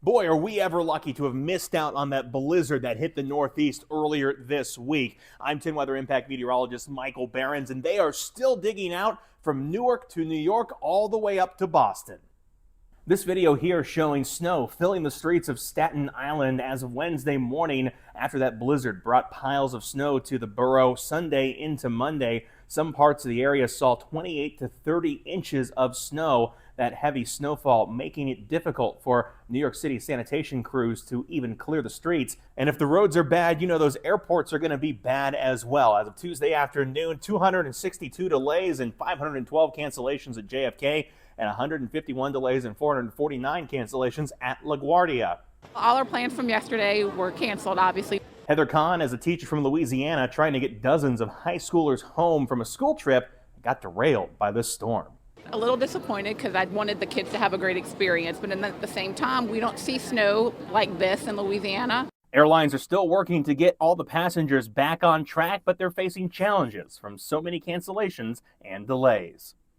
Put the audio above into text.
Boy, are we ever lucky to have missed out on that blizzard that hit the Northeast earlier this week. I'm 10 Weather Impact meteorologist Michael Behrens, and they are still digging out from Newark to New York all the way up to Boston. This video here showing snow filling the streets of Staten Island as of Wednesday morning after that blizzard brought piles of snow to the borough Sunday into Monday. Some parts of the area saw 28 to 30 inches of snow, that heavy snowfall making it difficult for New York City sanitation crews to even clear the streets. And if the roads are bad, you know those airports are going to be bad as well. As of Tuesday afternoon, 262 delays and 512 cancellations at JFK, and 151 delays and 449 cancellations at LaGuardia. All our plans from yesterday were canceled, obviously. Heather Kahn, as a teacher from Louisiana trying to get dozens of high schoolers home from a school trip, got derailed by this storm. A little disappointed because I wanted the kids to have a great experience, but at the same time, we don't see snow like this in Louisiana. Airlines are still working to get all the passengers back on track, but they're facing challenges from so many cancellations and delays.